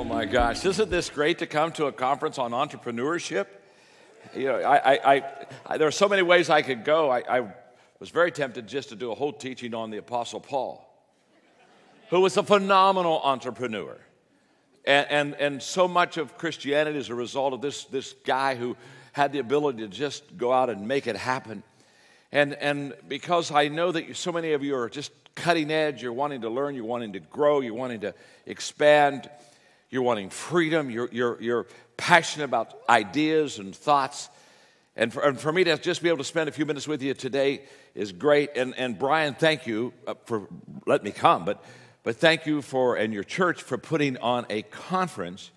my gosh, isn't this great to come to a conference on entrepreneurship? You know, there are so many ways I could go. I was very tempted just to do a whole teaching on the Apostle Paul, who was a phenomenal entrepreneur. And so much of Christianity is a result of this guy who had the ability to just go out and make it happen. And because I know that so many of you are just cutting edge, you're wanting to learn, you're wanting to grow, you're wanting to expand, you're wanting freedom, you're passionate about ideas and thoughts. And for me to just be able to spend a few minutes with you today is great. And Brian, thank you for letting me come, but thank you and your church for putting on a conference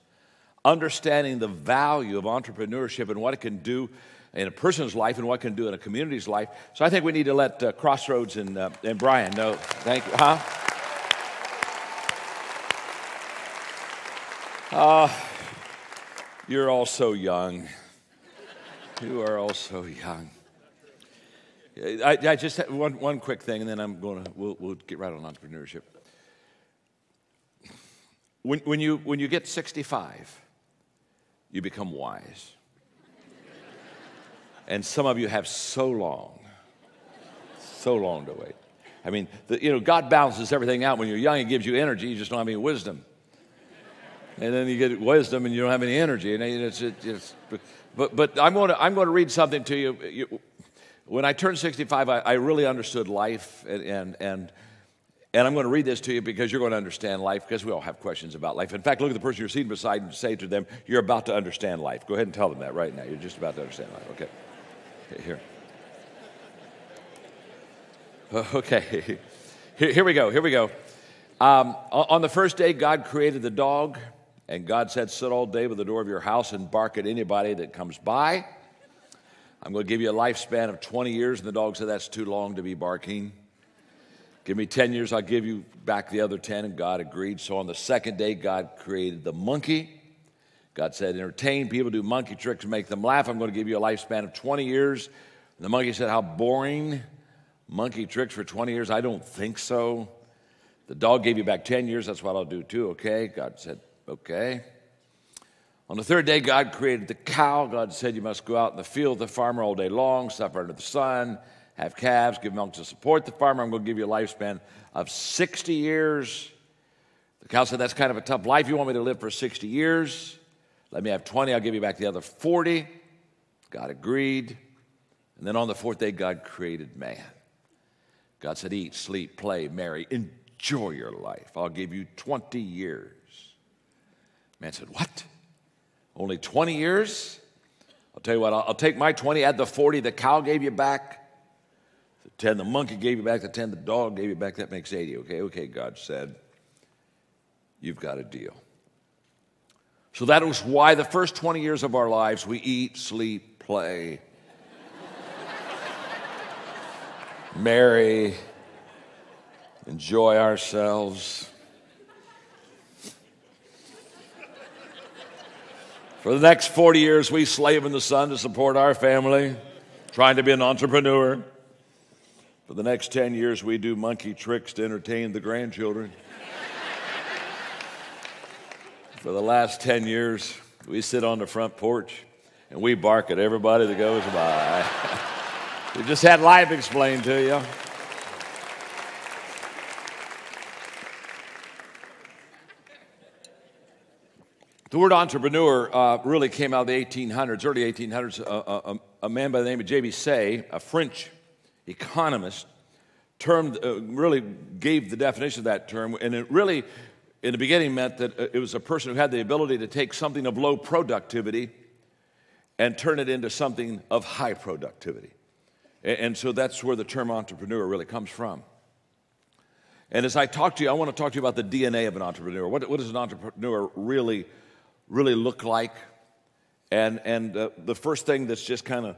understanding the value of entrepreneurship and what it can do in a person's life and what it can do in a community's life. So I think we need to let Crossroads and Brian know. Thank you. You're all so young. You are all so young. I just have one quick thing, and then we'll get right on entrepreneurship. When you get 65, you become wise. And some of you have so long to wait. I mean, God balances everything out. When you're young, He gives you energy. You just don't have any wisdom. And then you get wisdom, and you don't have any energy. And but I'm going to read something to you. When I turned 65, I really understood life, and I'm going to read this to you because you're going to understand life, because we all have questions about life. In fact, look at the person you're sitting beside and say to them, you're about to understand life. Go ahead and tell them that right now. You're just about to understand life. Okay. Here. Okay. Here we go. On the first day, God created the dog, and God said, sit all day by the door of your house and bark at anybody that comes by. I'm going to give you a lifespan of 20 years. And the dog said, that's too long to be barking. Give me 10 years, I'll give you back the other 10. And God agreed. So on the second day, God created the monkey. God said, entertain people, do monkey tricks, make them laugh. I'm going to give you a lifespan of 20 years. And the monkey said, how boring. Monkey tricks for 20 years? I don't think so. The dog gave you back 10 years. That's what I'll do too, okay? God said, okay. On the third day, God created the cow. God said, you must go out in the field with the farmer all day long, suffer under the sun, have calves, give milk to support the farmer. I'm going to give you a lifespan of 60 years. The cow said, that's kind of a tough life. You want me to live for 60 years? Let me have 20. I'll give you back the other 40. God agreed. And then on the fourth day, God created man. God said, eat, sleep, play, marry, enjoy your life. I'll give you 20 years. Man said, what? Only 20 years? I'll tell you what, I'll take my 20, add the 40 the cow gave you back, the 10 the monkey gave you back, the 10 the dog gave you back. That makes 80. Okay, God said, you've got a deal. So that was why the first 20 years of our lives, we eat, sleep, play, marry, enjoy ourselves. For the next 40 years, we slave in the sun to support our family, trying to be an entrepreneur. For the next 10 years, we do monkey tricks to entertain the grandchildren. For the last 10 years, we sit on the front porch and we bark at everybody that goes by. We just had life explained to you. The word entrepreneur really came out of the 1800s, early 1800s. A man by the name of J.B. Say, a French economist, really gave the definition of that term, and it really, in the beginning, meant that it was a person who had the ability to take something of low productivity and turn it into something of high productivity. And so that's where the term entrepreneur really comes from. And as I talk to you, I want to talk to you about the DNA of an entrepreneur. What does an entrepreneur really look like? And the first thing that's just kind of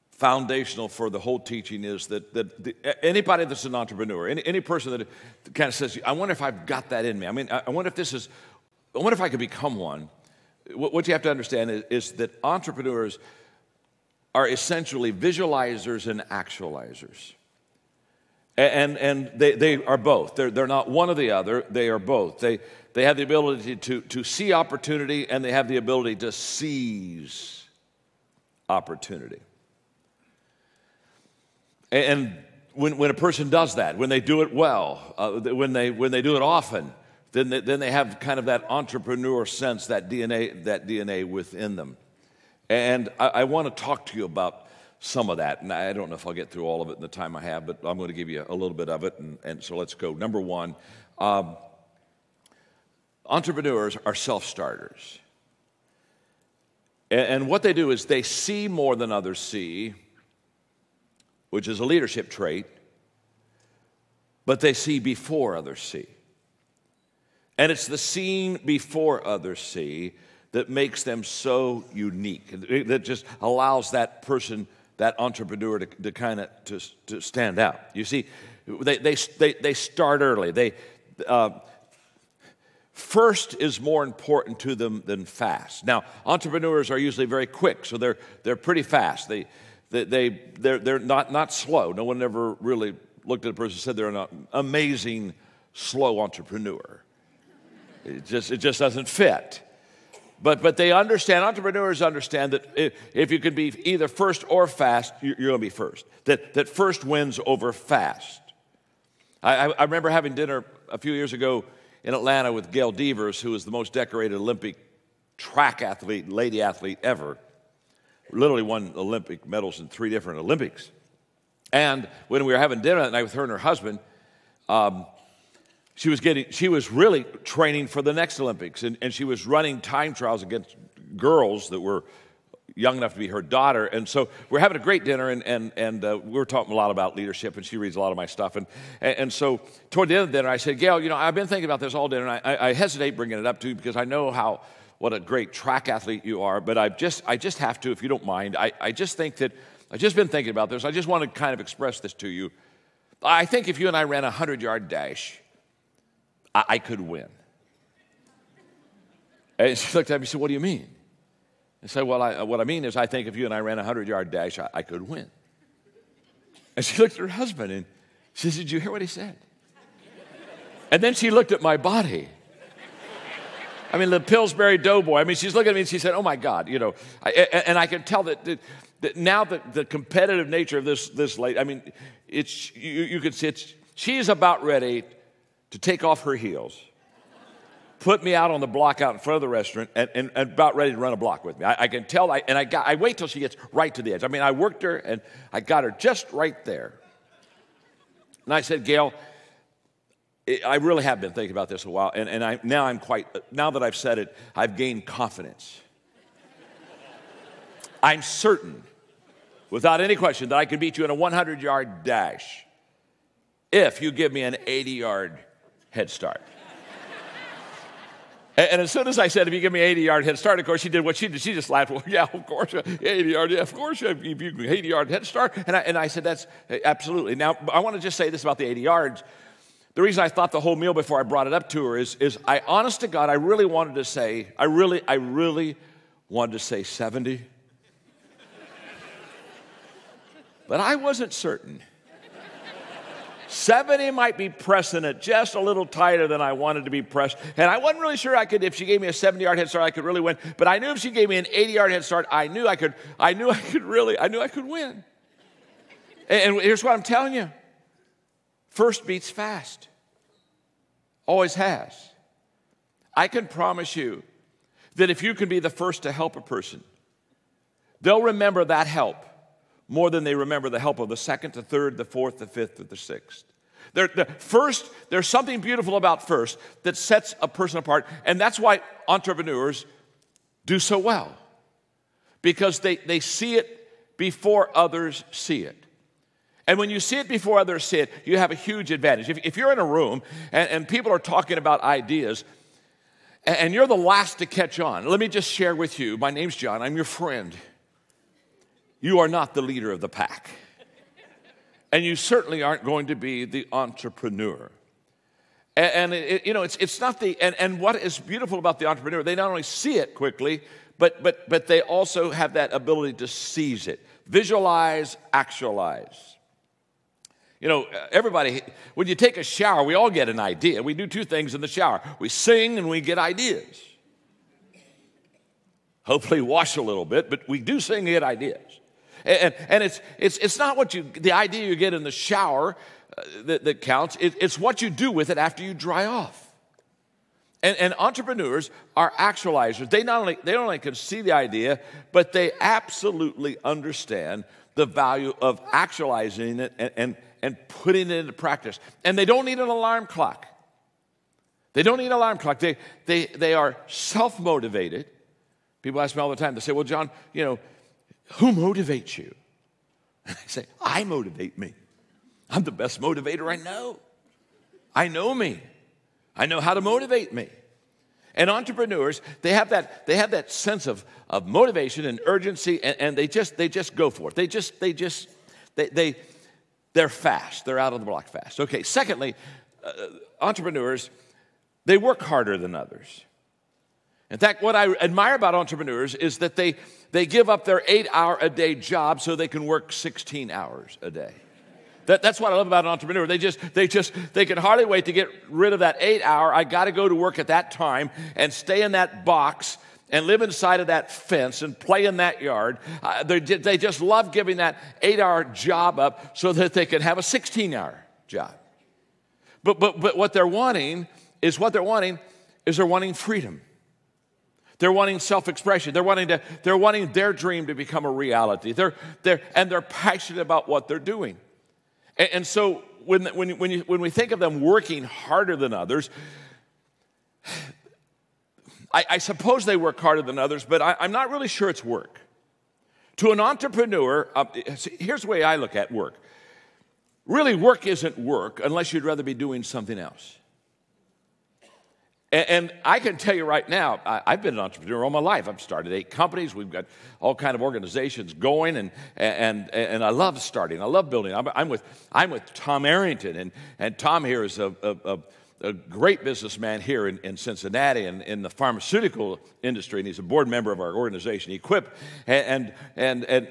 foundational for the whole teaching is that anybody that's an entrepreneur, any person that kind of says, I wonder if I've got that in me. I mean, I wonder if I could become one. What you have to understand is that entrepreneurs are essentially visualizers and actualizers. And they are both. They're not one or the other. They are both. They have the ability to see opportunity, and they have the ability to seize opportunity. And when a person does that, when they do it well, when they do it often, then they have kind of that entrepreneur sense, that DNA within them. And I want to talk to you about some of that, and I don't know if I'll get through all of it in the time I have, but I'm going to give you a little bit of it, and so let's go. Number one, entrepreneurs are self-starters. And what they do is they see more than others see, which is a leadership trait, but they see before others see. And it's the seeing before others see that makes them so unique, that just allows that person, that entrepreneur, to kind of to stand out. You see, they start early. First is more important to them than fast. Now, entrepreneurs are usually very quick, so they're pretty fast. They're not slow. No one ever really looked at a person and said they're an amazing slow entrepreneur. It just doesn't fit. But they understand, entrepreneurs understand that if you can be either first or fast, you're going to be first. That first wins over fast. I remember having dinner a few years ago in Atlanta with Gail Devers, who is the most decorated Olympic track athlete, lady athlete ever. Literally won Olympic medals in 3 different Olympics. And when we were having dinner that night with her and her husband, she was really training for the next Olympics, and she was running time trials against girls that were young enough to be her daughter. And so we're having a great dinner, and we were talking a lot about leadership, and she reads a lot of my stuff. And so toward the end of the dinner, I said, Gail, I've been thinking about this all dinner, and I hesitate bringing it up to you because I know what a great track athlete you are, but I just have to, if you don't mind. I just think that I've just been thinking about this. I just want to kind of express this to you. I think if you and I ran a 100-yard dash, I could win. And she looked at me and said, what do you mean? I said, well, what I mean is I think if you and I ran a 100-yard dash, I could win. And she looked at her husband and she said, did you hear what he said? And then she looked at my body. I mean, the Pillsbury Doughboy. I mean, she's looking at me and she said, oh my God, and I can tell that now the competitive nature of this lady, I mean, you can see she's about ready to take off her heels, put me out on the block out in front of the restaurant, and about ready to run a block with me. I can tell, I wait till she gets right to the edge. I mean, I worked her, and I got her just right there. And I said, Gail, I really have been thinking about this a while, and now that I've said it, I've gained confidence. I'm certain, without any question, that I could beat you in a 100-yard dash if you give me an 80-yard head start. And as soon as I said, if you give me an 80-yard head start, of course, she did what she did. She just laughed. Well, yeah, of course, 80-yard, yeah, of course, if you give me an 80-yard head start. And I said, that's absolutely. Now, I want to just say this about the 80 yards. The reason I thought the whole meal before I brought it up to her is I, honest to God, I really wanted to say 70. But I wasn't certain. 70 might be pressing it just a little tighter than I wanted to be pressed. And I wasn't really sure if she gave me a 70-yard head start, I could really win. But I knew if she gave me an 80-yard head start, I knew I could win. And here's what I'm telling you. First beats fast. Always has. I can promise you that if you can be the first to help a person, they'll remember that help more than they remember the help of the second, the third, the fourth, the fifth, or the sixth. There's something beautiful about first that sets a person apart, and that's why entrepreneurs do so well, because they see it before others see it. And when you see it before others see it, you have a huge advantage. If you're in a room and people are talking about ideas, and you're the last to catch on, let me just share with you, my name's John, I'm your friend. You are not the leader of the pack. And you certainly aren't going to be the entrepreneur. And it's not and what is beautiful about the entrepreneur, they not only see it quickly, but they also have that ability to seize it. Visualize, actualize. You know, everybody, when you take a shower, we all get an idea. We do two things in the shower. We sing and we get ideas. Hopefully wash a little bit, but we do sing and get ideas. And it's not the idea you get in the shower that counts. It's what you do with it after you dry off. And entrepreneurs are actualizers. They not only can see the idea, but they absolutely understand the value of actualizing it and putting it into practice. And they don't need an alarm clock. They don't need an alarm clock. They are self-motivated. People ask me all the time, they say, well, John, you know, who motivates you? And I say, I motivate me. I'm the best motivator I know. I know me. I know how to motivate me. And entrepreneurs, they have that sense of motivation and urgency, and they just go for it. They're fast. They're out of the block fast. Okay, secondly, entrepreneurs, they work harder than others. In fact, what I admire about entrepreneurs is that they give up their 8-hour-a-day job so they can work 16 hours a day. That's what I love about an entrepreneur. They can hardly wait to get rid of that 8-hour. I got to go to work at that time and stay in that box and live inside of that fence and play in that yard. They just love giving that 8-hour job up so that they can have a 16-hour job. But what they're wanting is they're wanting freedom. They're wanting self-expression. They're wanting their dream to become a reality. They're passionate about what they're doing. And so when we think of them working harder than others, I suppose they work harder than others, but I'm not really sure it's work. To an entrepreneur, here's the way I look at work. Really, work isn't work unless you'd rather be doing something else. And I can tell you right now, I've been an entrepreneur all my life. I've started 8 companies. We've got all kind of organizations going, and I love starting. I love building. I'm with Tom Arrington, and Tom here is a great businessman here in Cincinnati and in the pharmaceutical industry, and he's a board member of our organization, Equip. And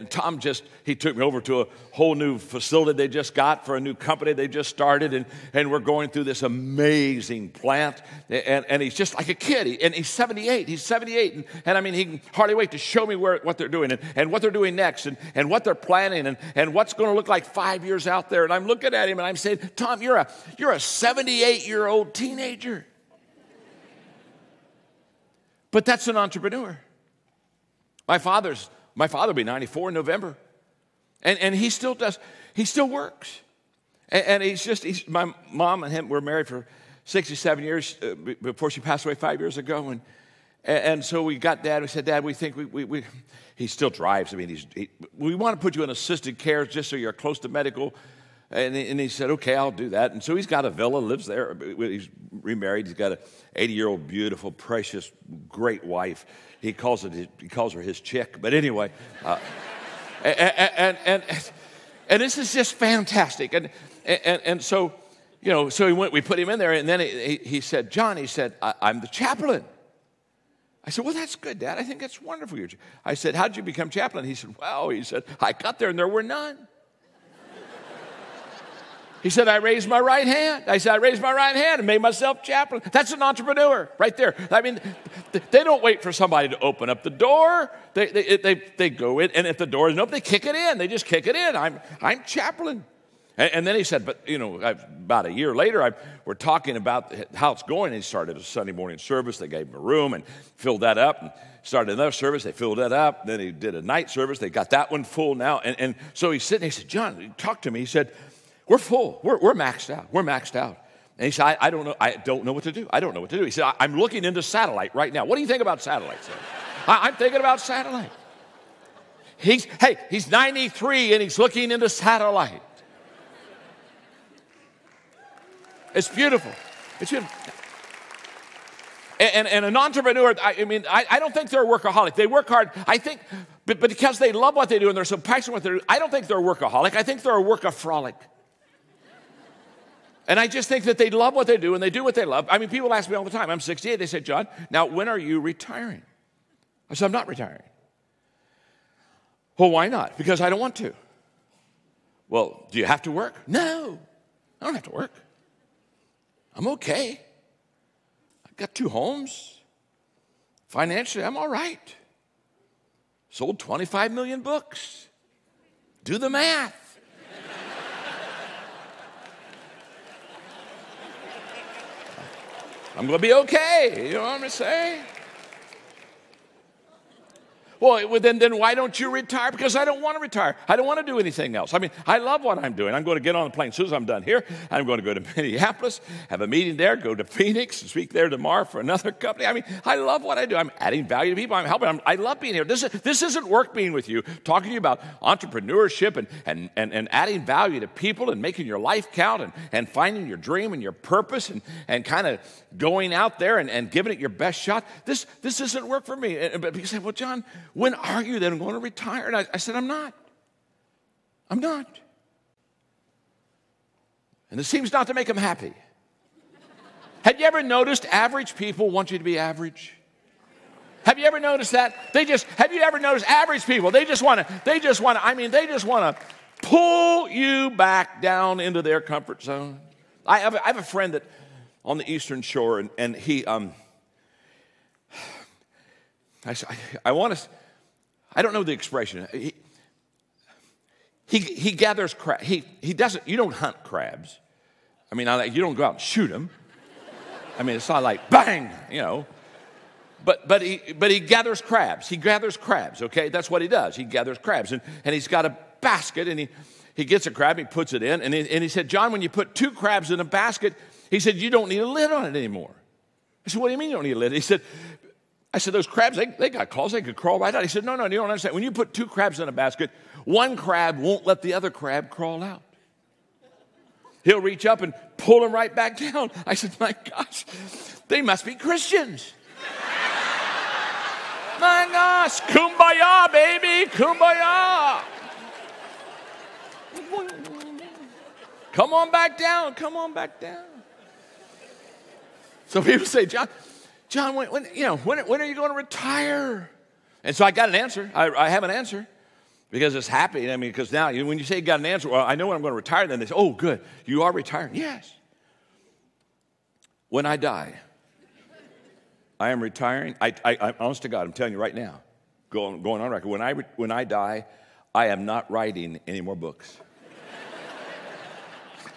Tom he took me over to a whole new facility they just got for a new company they just started, and we're going through this amazing plant, and he's just like a kid, and he's 78. He's 78, and I mean, he can hardly wait to show me what they're doing and what they're doing next and what they're planning and what's going to look like 5 years out there. And I'm looking at him and I'm saying, Tom, you're a 78-year-old teenager. But that's an entrepreneur. My father will be 94 in November. And he still works. And my mom and him were married for 67 years before she passed away 5 years ago. And so we got Dad. We said, Dad, we think he still drives. I mean, we want to put you in assisted care just so you're close to medical. And he said, okay, I'll do that. And so he's got a villa, lives there. He's remarried. He's got an 80-year-old, beautiful, precious, great wife. He calls her his chick. But anyway, and this is just fantastic. And so, you know, so we put him in there, and then he said, John, I'm the chaplain. I said, well, that's good, Dad. I think that's wonderful. I said, how did you become chaplain? He said, I got there and there were none. He said, I raised my right hand. I said, I raised my right hand and made myself chaplain. That's an entrepreneur right there. I mean, they don't wait for somebody to open up the door. They go in, and if the door isn't open, they kick it in. They just kick it in. I'm chaplain. And then he said, but, you know, about a year later, we're talking about how it's going. He started a Sunday morning service. They gave him a room and filled that up. And started another service. They filled that up. Then he did a night service. They got that one full now. And so he's sitting. He said, John, talk to me. He said, we're full. We're maxed out. We're maxed out. And he said, I don't know. I don't know what to do. I don't know what to do. He said, I'm looking into satellite right now. What do you think about satellite? I'm thinking about satellite. He's 93 and he's looking into satellite. It's beautiful. It's beautiful. And an entrepreneur, I don't think they're a workaholic. They work hard, I think, but because they love what they do and they're so passionate what they do, I don't think they're a workaholic. I think they're a workaholic. And I just think that they love what they do and they do what they love. I mean, people ask me all the time, I'm 68. They say, John, now when are you retiring? I said, I'm not retiring. Well, why not? Because I don't want to. Well, do you have to work? No, I don't have to work. I'm okay. I've got 2 homes. Financially, I'm all right. Sold 25 million books. Do the math. I'm going to be okay. You know what I'm saying? Well, then why don't you retire? Because I don't want to retire. I don't want to do anything else. I mean, I love what I'm doing. I'm going to get on the plane. As soon as I'm done here, I'm going to go to Minneapolis, have a meeting there, go to Phoenix, and speak there tomorrow for another company. I mean, I love what I do. I'm adding value to people. I'm helping. I love being here. This isn't work being with you, talking to you about entrepreneurship and adding value to people and making your life count and finding your dream and your purpose and kind of going out there and giving it your best shot. This isn't work for me. But you say, well, John, when are you then going to retire? And I said, I'm not. I'm not. And it seems not to make them happy. Have you ever noticed average people want you to be average? Have you ever noticed that? Have you ever noticed average people? They just want to pull you back down into their comfort zone. I have a friend that on the Eastern Shore, and he, I don't know the expression. He gathers crabs. He doesn't. You don't hunt crabs. I mean, you don't go out and shoot them. I mean, it's not like bang, you know. But he gathers crabs. He gathers crabs. Okay, that's what he does. He gathers crabs, and he's got a basket, and he gets a crab, he puts it in, and he said, John, when you put 2 crabs in a basket, he said, you don't need a lid on it anymore. I said, what do you mean you don't need a lid? I said, those crabs, they got claws, they could crawl right out. He said, no, you don't understand. When you put 2 crabs in a basket, one crab won't let the other crab crawl out. He'll reach up and pull them right back down. I said, my gosh, they must be Christians. My gosh, kumbaya, baby, kumbaya. Come on back down, come on back down. So people say, John, when are you going to retire? And so I got an answer. I have an answer because it's happy. I mean, because now when you say you got an answer, well, I know when I'm going to retire. Then they say, oh, good, you are retiring. Yes. When I die, I am retiring. I'm honest to God, I'm telling you right now, going on record. When I die, I am not writing any more books.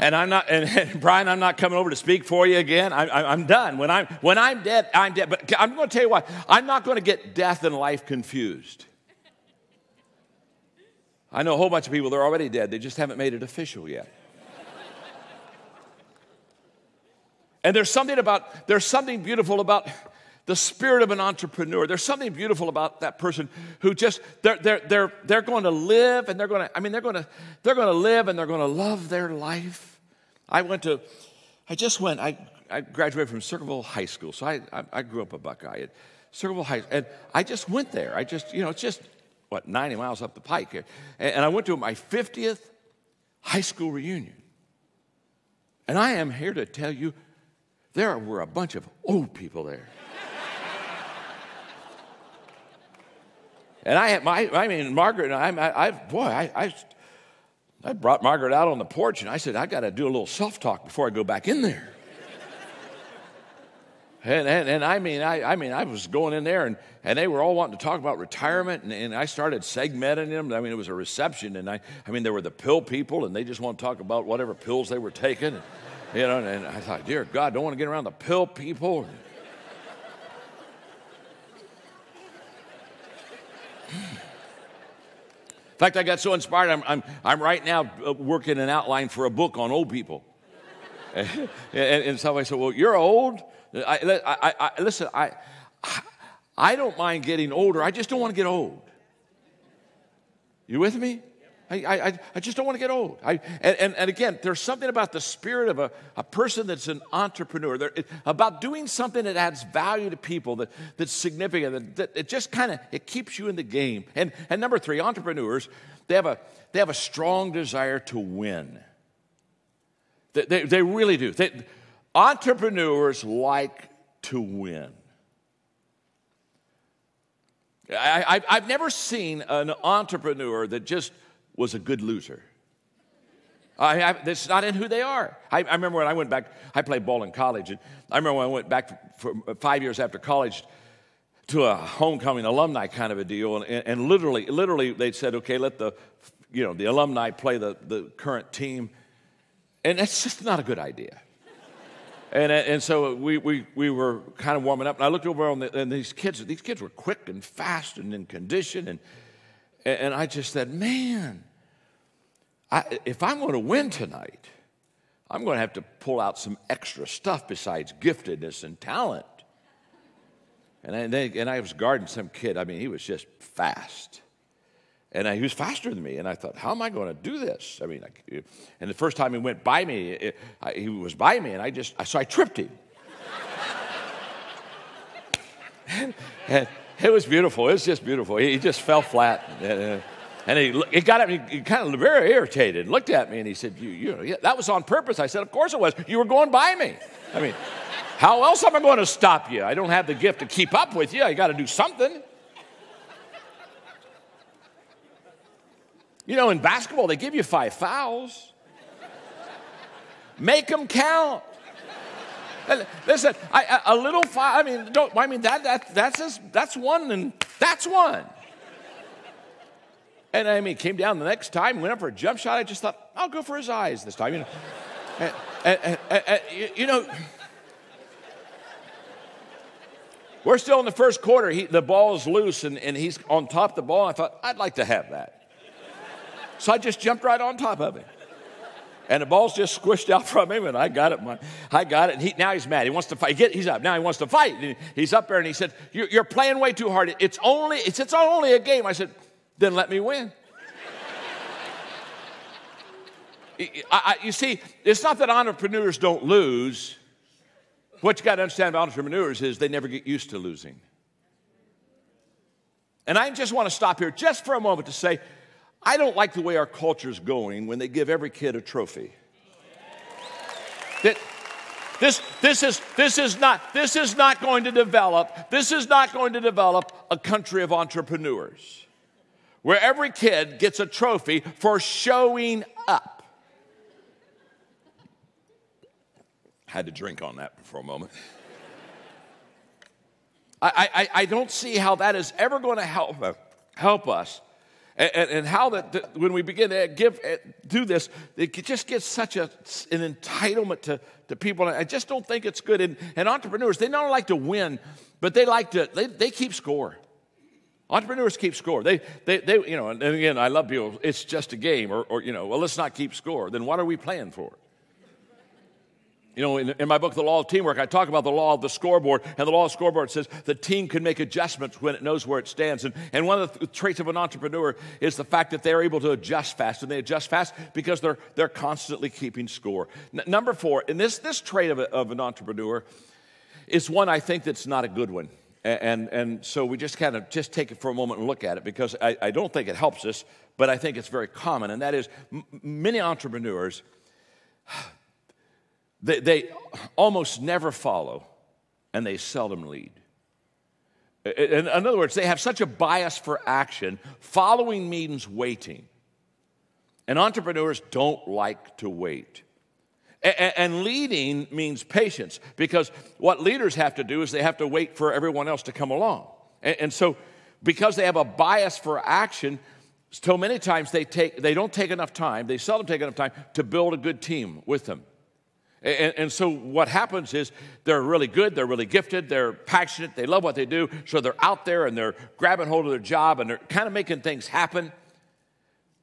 And I'm not, and Brian, I'm not coming over to speak for you again. I'm done. When I'm dead, I'm dead. But I'm going to tell you what, I'm not going to get death and life confused. I know a whole bunch of people, they're already dead. They just haven't made it official yet. And there's something beautiful about the spirit of an entrepreneur. There's something beautiful about that person who just they're going to live and they're going to live and they're going to love their life. I graduated from Circleville High School, so I grew up a Buckeye at Circleville High, and I just went there. It's just 90 miles up the pike here, and I went to my 50th high school reunion, and I am here to tell you there were a bunch of old people there. And Margaret and I brought Margaret out on the porch, and I said, I got to do a little self-talk before I go back in there. I was going in there, and they were all wanting to talk about retirement, and I started segmenting them. I mean, it was a reception, and there were the pill people, and they just want to talk about whatever pills they were taking, and I thought, dear God, don't want to get around the pill people. In fact, I got so inspired, I'm right now working an outline for a book on old people. And somebody said, well, you're old? Listen, I don't mind getting older. I just don't want to get old. You with me? I just don't want to get old. And again, there's something about the spirit of a person that's an entrepreneur, about doing something that adds value to people, that's significant, that it just it keeps you in the game. And number 3, entrepreneurs, they have a strong desire to win. They really do. Entrepreneurs like to win. I've never seen an entrepreneur that just was a good loser. It's not in who they are. I remember when I went back, I played ball in college, and I remember when I went back for 5 years after college to a homecoming alumni kind of a deal, and literally they said, okay, let the alumni play the current team, and that's just not a good idea. And so we were kind of warming up, and I looked over and these kids were quick and fast and in condition, and I just said, man, if I'm going to win tonight, I'm going to have to pull out some extra stuff besides giftedness and talent. And I was guarding some kid. I mean, he was just fast. And he was faster than me. And I thought, how am I going to do this? I mean, and the first time he went by me, he was by me, and so I tripped him. and it was beautiful. It was just beautiful. He just fell flat. And he got at me, he kind of very irritated, looked at me, and he said, yeah, that was on purpose. I said, of course it was. You were going by me. I mean, how else am I going to stop you? I don't have the gift to keep up with you. I got to do something. You know, in basketball, they give you 5 fouls. Make them count. Listen, a little foul, that's one, and that's one. And I mean, came down the next time, went up for a jump shot. I just thought, I'll go for his eyes this time, We're still in the first quarter. The ball is loose, and he's on top of the ball. I thought, I'd like to have that. So I just jumped right on top of him. And the ball's just squished out from him, and I got it. And now he's mad. He wants to fight. He's up. Now he wants to fight. And he's up there, and he said, you're playing way too hard. It's only a game. I said, then let me win. You see, it's not that entrepreneurs don't lose. What you got to understand about entrepreneurs is they never get used to losing. And I just want to stop here just for a moment to say, I don't like the way our culture's going when they give every kid a trophy. This is not going to develop a country of entrepreneurs where every kid gets a trophy for showing up. Had to drink on that for a moment. I don't see how that is ever going to help us, and how that when we begin to do this, it just gets such an entitlement to people. I just don't think it's good. And entrepreneurs, they not only like to win, but they keep score. Entrepreneurs keep score. They and again, I love people. It's just a game, or well, let's not keep score. Then what are we playing for? In my book, The Law of Teamwork, I talk about the law of the scoreboard, and the law of the scoreboard says the team can make adjustments when it knows where it stands. And one of the traits of an entrepreneur is the fact that they're able to adjust fast, and they adjust fast because they're constantly keeping score. Number 4, and this trait of an entrepreneur is one I think that's not a good one. And so we just kind of take it for a moment and look at it, because I don't think it helps us, but I think it's very common, and that is many entrepreneurs, they almost never follow, and they seldom lead. In other words, they have such a bias for action. Following means waiting. And entrepreneurs don't like to wait. And leading means patience, because what leaders have to do is they have to wait for everyone else to come along. And so because they have a bias for action, so many times they seldom take enough time to build a good team with them. And so what happens is they're really good, they're really gifted, they're passionate, they love what they do, so they're out there and they're grabbing hold of their job and they're kind of making things happen.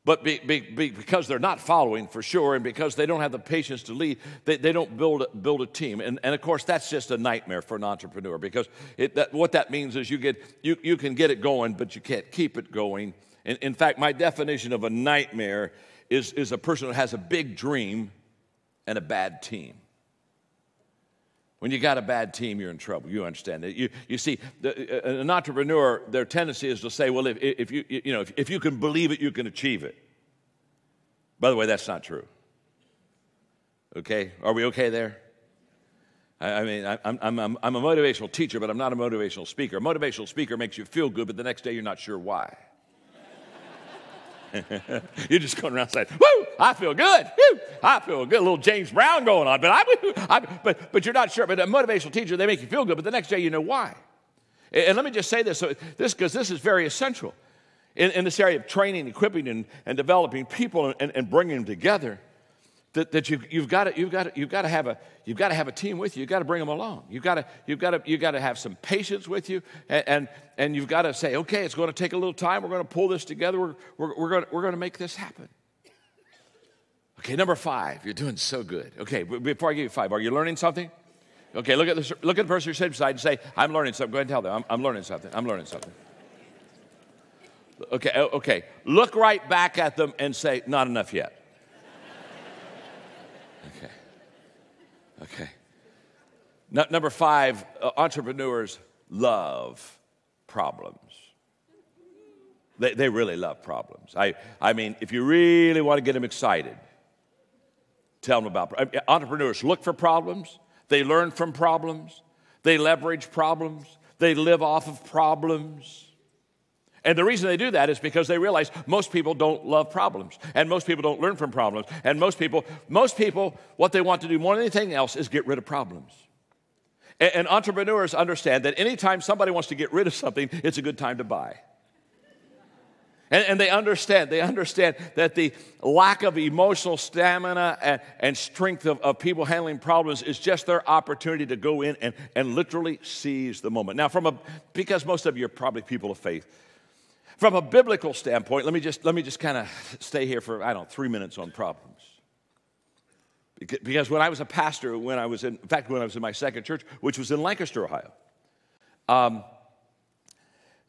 But because they're not following for sure, and because they don't have the patience to lead, they don't build a team. And of course, that's just a nightmare for an entrepreneur, because what that means is you can get it going, but you can't keep it going. And in fact, my definition of a nightmare is a person who has a big dream and a bad team. When you got a bad team, you're in trouble. You understand that. You see, an entrepreneur, their tendency is to say, well, if you can believe it, you can achieve it. By the way, that's not true. Okay, are we okay there? I'm a motivational teacher, but I'm not a motivational speaker. A motivational speaker makes you feel good, but the next day you're not sure why. You're just going around saying, woo! I feel good. Woo, I feel good. A little James Brown going on. But you're not sure. But a motivational teacher, they make you feel good, but the next day you know why. And let me just say this, because this is very essential in this area of training, equipping, and developing people and bringing them together. That you've got to have a team with you. You've got to bring them along. You've got to have some patience with you, and you've got to say, okay, it's going to take a little time. We're going to pull this together. We're going to make this happen. Okay, number 5. You're doing so good. Okay, before I give you 5, are you learning something? Okay, look at the person you're sitting beside and say, I'm learning something. Go ahead and tell them, I'm learning something. I'm learning something. Okay. Look right back at them and say, not enough yet. Okay. Number 5, entrepreneurs love problems. They really love problems. I mean, if you really want to get them excited, tell them about entrepreneurs. Look for problems. They learn from problems. They leverage problems. They live off of problems. And the reason they do that is because they realize most people don't love problems, and most people don't learn from problems, and most people, what they want to do more than anything else is get rid of problems. And entrepreneurs understand that anytime somebody wants to get rid of something, it's a good time to buy. And they understand that the lack of emotional stamina and strength of people handling problems is just their opportunity to go in and literally seize the moment. Now, because most of you are probably people of faith, from a biblical standpoint, let me just kind of stay here for, 3 minutes on problems. Because when I was a pastor, when I was in my second church, which was in Lancaster, Ohio,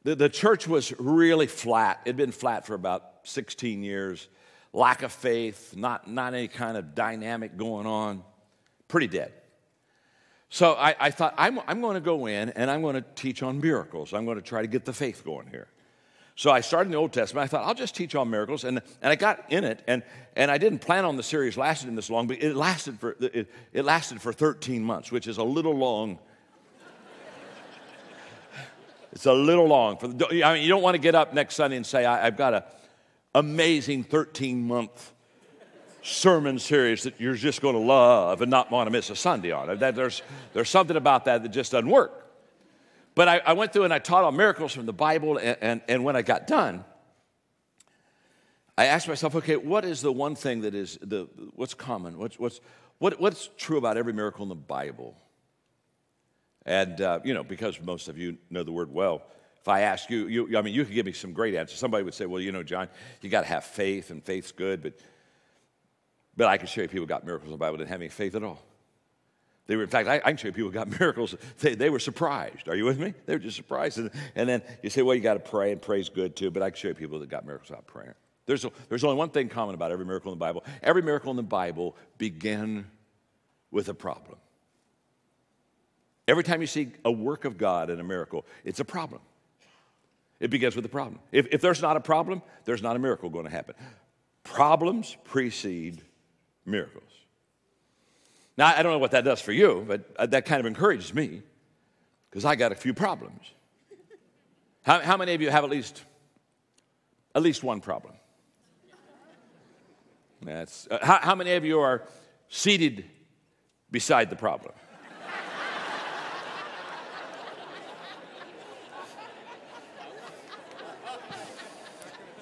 the church was really flat. It had been flat for about 16 years. Lack of faith, not any kind of dynamic going on, pretty dead. So I thought, I'm going to go in and I'm going to teach on miracles. I'm going to try to get the faith going here. So I started in the Old Testament. I thought, I'll just teach on miracles. And I got in it, and I didn't plan on the series lasting this long, but it lasted for 13 months, which is a little long. It's a little long. You don't want to get up next Sunday and say, I've got an amazing 13-month sermon series that you're just going to love and not want to miss a Sunday on. There's something about that just doesn't work. But I went through and I taught on miracles from the Bible, and when I got done, I asked myself, okay, what is the one thing that is what's common? What's true about every miracle in the Bible? And because most of you know the word well, if I ask you could give me some great answers. Somebody would say, well, John, you got to have faith, and faith's good, but I can show you people who got miracles in the Bible didn't have any faith at all. In fact, I can show you people who got miracles. They were surprised. Are you with me? They were just surprised. And then you say, well, you got to pray, and pray's good too. But I can show you people that got miracles without prayer. There's only one thing common about every miracle in the Bible. Every miracle in the Bible began with a problem. Every time you see a work of God in a miracle, it's a problem. It begins with a problem. If there's not a problem, there's not a miracle going to happen. Problems precede miracles. Now, I don't know what that does for you, but that kind of encourages me because I got a few problems. How many of you have at least one problem? How many of you are seated beside the problem?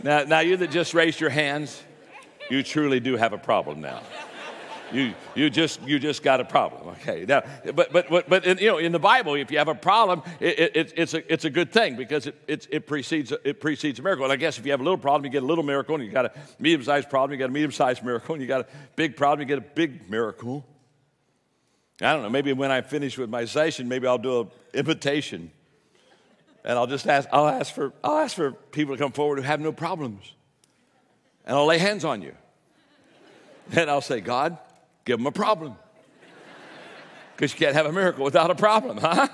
Now, you that just raised your hands, you truly do have a problem now. You just got a problem, okay? Now, but in the Bible, if you have a problem, it's a good thing because it precedes a miracle. And I guess if you have a little problem, you get a little miracle, and you got a medium-sized problem, you got a medium-sized miracle, and you got a big problem, you get a big miracle. I don't know. Maybe when I finish with my session, maybe I'll do an invitation, and I'll ask for people to come forward who have no problems, and I'll lay hands on you, and I'll say, God, give them a problem. Because you can't have a miracle without a problem, huh?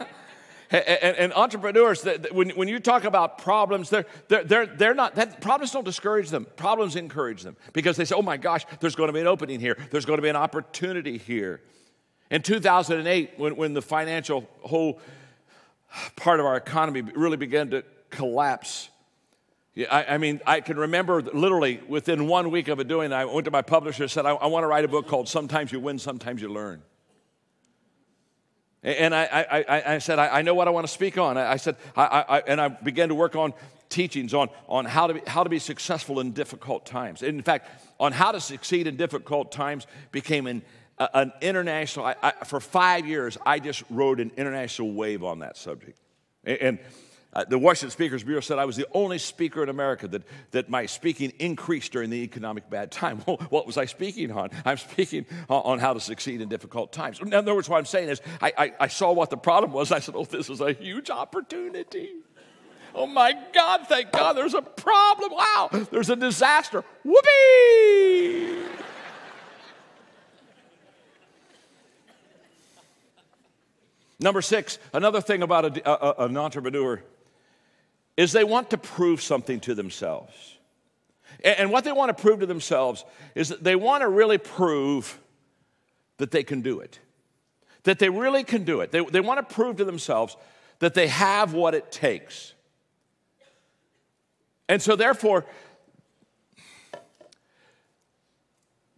And entrepreneurs, when you talk about problems, they're not, problems don't discourage them. Problems encourage them. Because they say, oh my gosh, there's going to be an opening here. There's going to be an opportunity here. In 2008, when the financial whole part of our economy really began to collapse, Yeah, I mean, I can remember literally within 1 week of it doing it, I went to my publisher and said, I want to write a book called Sometimes You Win, Sometimes You Learn. And I said, I know what I want to speak on. I said, and I began to work on teachings on how to be successful in difficult times. In fact, on how to succeed in difficult times became an international, for 5 years, I just rode an international wave on that subject. And the Washington Speakers Bureau said I was the only speaker in America that my speaking increased during the economic bad time. Well, what was I speaking on? I'm speaking on how to succeed in difficult times. In other words, what I'm saying is I saw what the problem was. I said, oh, this is a huge opportunity. Oh, my God, thank God there's a problem. Wow, there's a disaster. Whoopee! Number 6, another thing about an entrepreneur is they want to prove something to themselves. And what they want to prove to themselves is that they want to really prove that they can do it, that they really can do it. They want to prove to themselves that they have what it takes. And so therefore,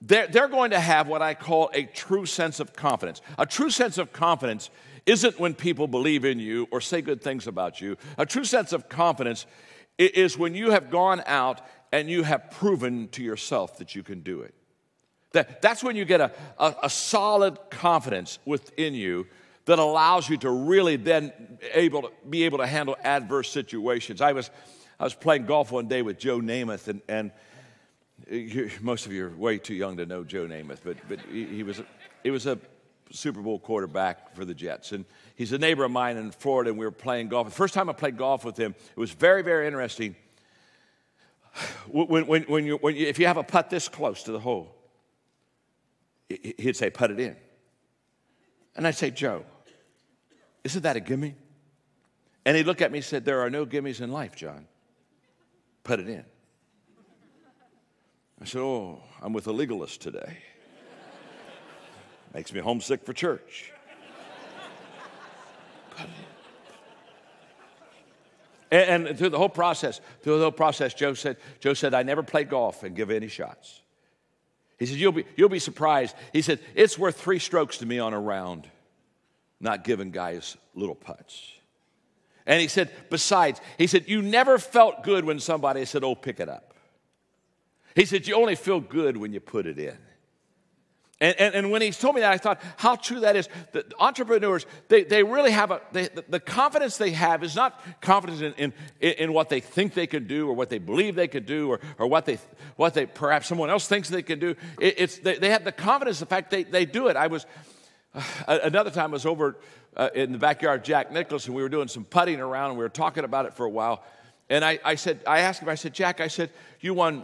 they're going to have what I call a true sense of confidence. A true sense of confidence isn't when people believe in you or say good things about you. A true sense of confidence is when you have gone out and you have proven to yourself that you can do it. That's when you get a solid confidence within you that allows you to really then be able to handle adverse situations. I was playing golf one day with Joe Namath, and most of you are way too young to know Joe Namath, but he was a Super Bowl quarterback for the Jets, and he's a neighbor of mine in Florida, and we were playing golf. The first time I played golf with him, it was very, very interesting. If you have a putt this close to the hole, he'd say, "Put it in," and I'd say, "Joe, isn't that a gimme?" And he'd look at me and said, "There are no gimmies in life, John. Put it in." I said, "Oh, I'm with a legalist today. Makes me homesick for church." And through the whole process, Joe said, "I never played golf and give any shots." He said, "You'll be surprised." He said, "It's worth 3 strokes to me on a round, not giving guys little putts." And he said, besides, he said, "You never felt good when somebody said, 'Oh, pick it up.' He said, 'You only feel good when you put it in.'" And when he told me that, I thought how true that is. The entrepreneurs, they really have the confidence they have is not confidence in what they think they can do or what they believe they could do or what they perhaps someone else thinks they can do. They have the confidence, the fact they do it. Another time I was over in the backyard of Jack Nicklaus, and we were doing some putting around, and we were talking about it for a while. And I asked him, I said, "Jack, I said, you won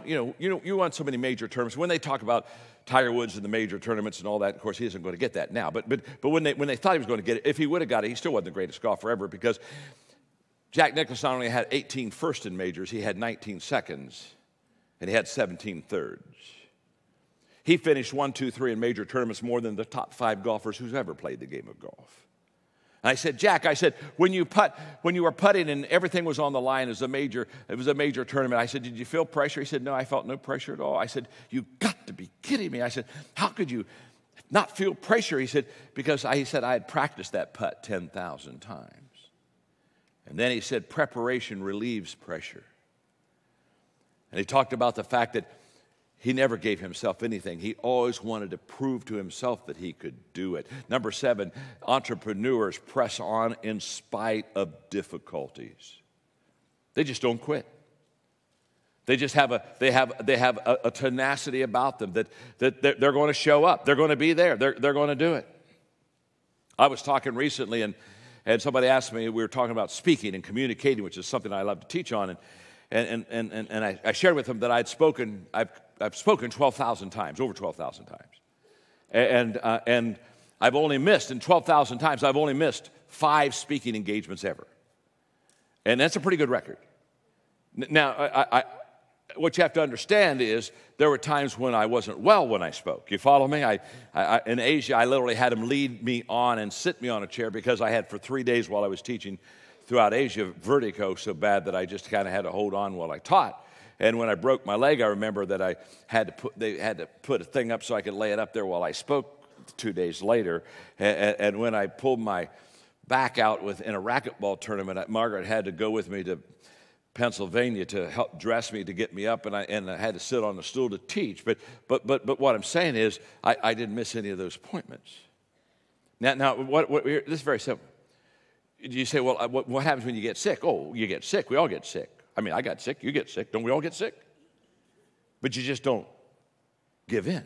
so many major tournaments." When they talk about Tiger Woods and the major tournaments and all that, of course, he isn't going to get that now. But when they thought he was going to get it, if he would have got it, he still wasn't the greatest golfer ever, because Jack Nicklaus not only had 18 first in majors, he had 19 seconds, and he had 17 thirds. He finished 1, 2, 3 in major tournaments more than the top 5 golfers who's ever played the game of golf. And I said, "Jack," I said, when you were putting and everything was on the line, it was a major tournament. I said, "Did you feel pressure?" He said, "No, I felt no pressure at all." I said, "You got to be kidding me." I said, "How could you not feel pressure?" He said, "Because I had practiced that putt 10,000 times. And then he said, preparation relieves pressure. And he talked about the fact that he never gave himself anything. He always wanted to prove to himself that he could do it. Number 7, entrepreneurs press on in spite of difficulties. They just don't quit. They just have a tenacity about them that they're going to show up. They're going to be there. They're going to do it. I was talking recently, and somebody asked me, we were talking about speaking and communicating, which is something I love to teach on, and I shared with them that I've spoken 12,000 times, over 12,000 times. And I've only missed, in 12,000 times, I've only missed 5 speaking engagements ever. And that's a pretty good record. Now, what you have to understand is there were times when I wasn't well when I spoke. You follow me? In Asia, I literally had them lead me on and sit me on a chair because I had for 3 days while I was teaching throughout Asia, vertigo so bad that I just kind of had to hold on while I taught. And when I broke my leg, I remember that they had to put a thing up so I could lay it up there while I spoke 2 days later. And when I pulled my back out in a racquetball tournament, Margaret had to go with me to Pennsylvania to help dress me to get me up, and I had to sit on the stool to teach. But what I'm saying is I didn't miss any of those appointments. Now this is very simple. You say, well, what happens when you get sick? Oh, you get sick. We all get sick. I mean, I got sick. You get sick. Don't we all get sick? But you just don't give in.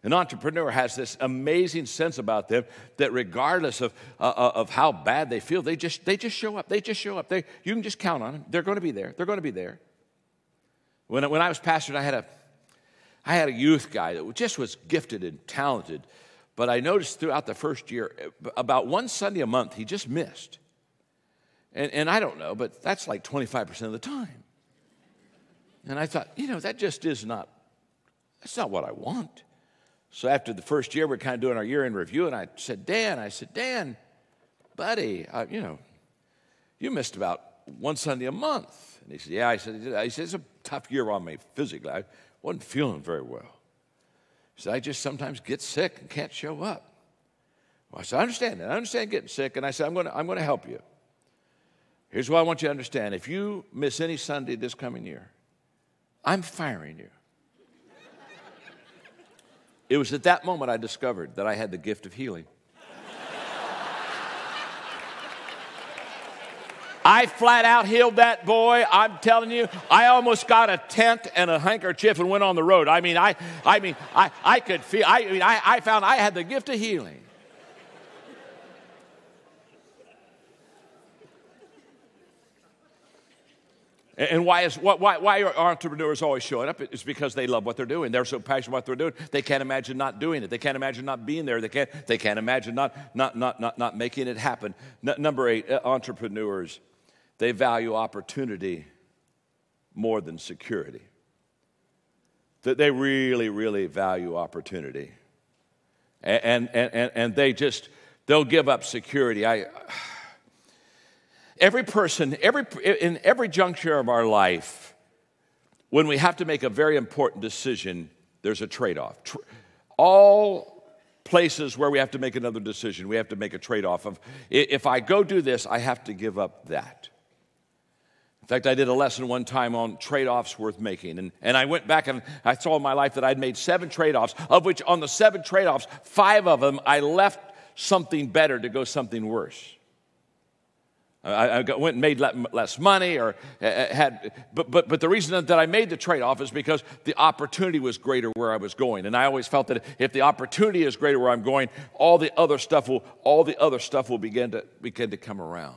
An entrepreneur has this amazing sense about them that regardless of how bad they feel, they just show up. They just show up. You can just count on them. They're going to be there. They're going to be there. When I was pastoring, I had a youth guy that just was gifted and talented, but I noticed throughout the first year, about one Sunday a month, he just missed. And I don't know, but that's like 25% of the time. And I thought, that just that's not what I want. So after the first year, we're kind of doing our year-end review, and I said, Dan, buddy, you missed about one Sunday a month. And he said, yeah. He said, it's a tough year on me physically. I wasn't feeling very well. He said, I just sometimes get sick and can't show up. Well, I said, I understand that. I understand getting sick. And I said, I'm going to help you. Here's what I want you to understand. If you miss any Sunday this coming year, I'm firing you. It was at that moment I discovered that I had the gift of healing. I flat out healed that boy. I'm telling you, I almost got a tent and a handkerchief and went on the road. I could feel. I found I had the gift of healing. And why are entrepreneurs always showing up? It's because they love what they're doing. They're so passionate about what they're doing. They can't imagine not doing it. They can't imagine not being there. They can't imagine not making it happen. Number 8, entrepreneurs, they value opportunity more than security. They really, really value opportunity. And they'll give up security. Every person, in every juncture of our life, when we have to make a very important decision, there's a trade-off. All places where we have to make another decision, we have to make a trade-off of, if I go do this, I have to give up that. In fact, I did a lesson one time on trade-offs worth making, and I went back and I saw in my life that I'd made 7 trade-offs, of which on the 7 trade-offs, 5 of them, I left something better to go something worse. I went and made less money, but the reason that I made the trade-off is because the opportunity was greater where I was going, and I always felt that if the opportunity is greater where I'm going, all the other stuff will begin to come around,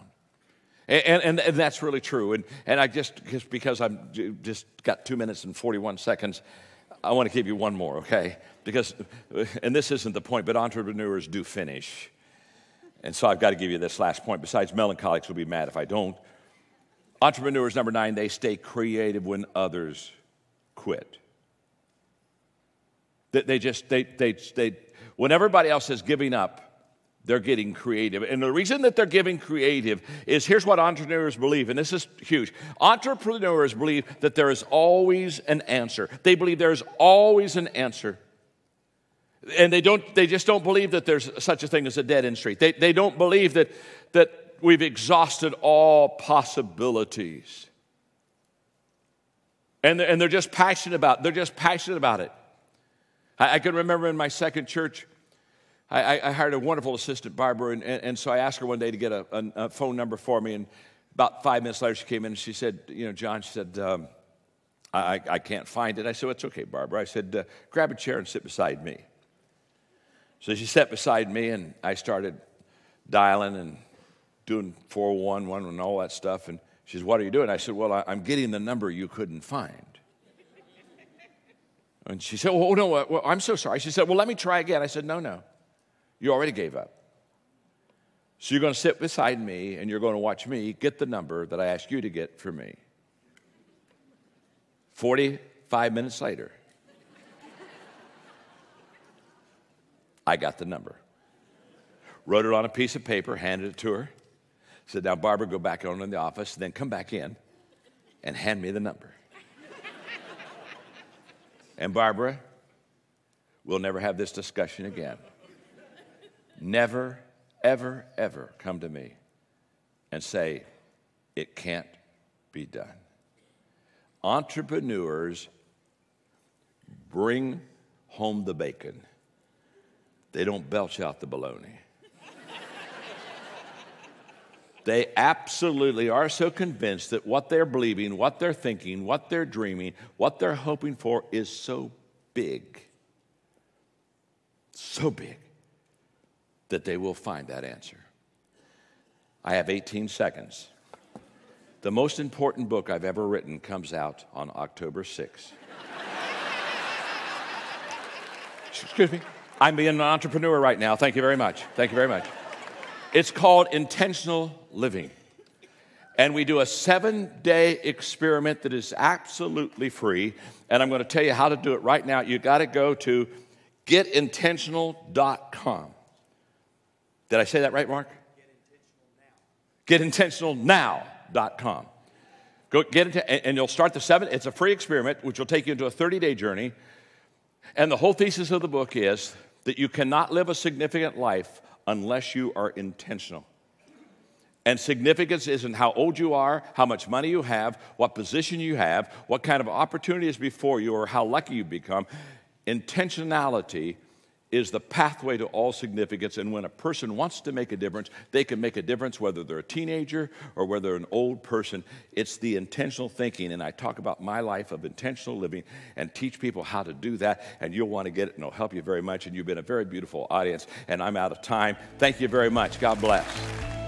and that's really true. And I just because I'm just got 2 minutes and 41 seconds, I want to give you one more, okay? And this isn't the point, but entrepreneurs do finish. And so I've got to give you this last point. Besides, melancholics will be mad if I don't. Entrepreneurs, number 9, they stay creative when others quit. When everybody else is giving up, they're getting creative. And the reason that they're getting creative is, here's what entrepreneurs believe, and this is huge. Entrepreneurs believe that there is always an answer. They believe there's always an answer. And they just don't believe that there's such a thing as a dead-end street. They don't believe that we've exhausted all possibilities. And they're just passionate about it. I can remember in my second church, I hired a wonderful assistant, Barbara, and so I asked her one day to get a phone number for me, and about 5 minutes later she came in and she said, John, she said, I can't find it. I said, well, it's okay, Barbara. I said, grab a chair and sit beside me. So she sat beside me, and I started dialing and doing 411 and all that stuff. And she said, what are you doing? I said, well, I'm getting the number you couldn't find. And she said, oh, no, well, I'm so sorry. She said, well, let me try again. I said, no, you already gave up. So you're going to sit beside me, and you're going to watch me get the number that I asked you to get for me. 45 minutes later, I got the number. Wrote it on a piece of paper, handed it to her, said, now, Barbara, go back on in the office, then come back in and hand me the number. And Barbara, we'll never have this discussion again. Never, ever, ever come to me and say, it can't be done. Entrepreneurs bring home the bacon. They don't belch out the bologna. They absolutely are so convinced that what they're believing, what they're thinking, what they're dreaming, what they're hoping for is so big, that they will find that answer. I have 18 seconds. The most important book I've ever written comes out on October 6th. Excuse me. I'm being an entrepreneur right now. Thank you very much. Thank you very much. It's called Intentional Living. And we do a 7-day experiment that is absolutely free. And I'm going to tell you how to do it right now. You got to go to getintentional.com. Did I say that right, Mark? Getintentionalnow.com. Go get it, and you'll start the 7. It's a free experiment, which will take you into a 30-day journey. And the whole thesis of the book is that you cannot live a significant life unless you are intentional. And significance isn't how old you are, how much money you have, what position you have, what kind of opportunity is before you, or how lucky you become. Intentionality is the pathway to all significance. And when a person wants to make a difference, they can make a difference whether they're a teenager or whether they're an old person. It's the intentional thinking. And I talk about my life of intentional living and teach people how to do that. And you'll want to get it, and it'll help you very much. And you've been a very beautiful audience. And I'm out of time. Thank you very much. God bless.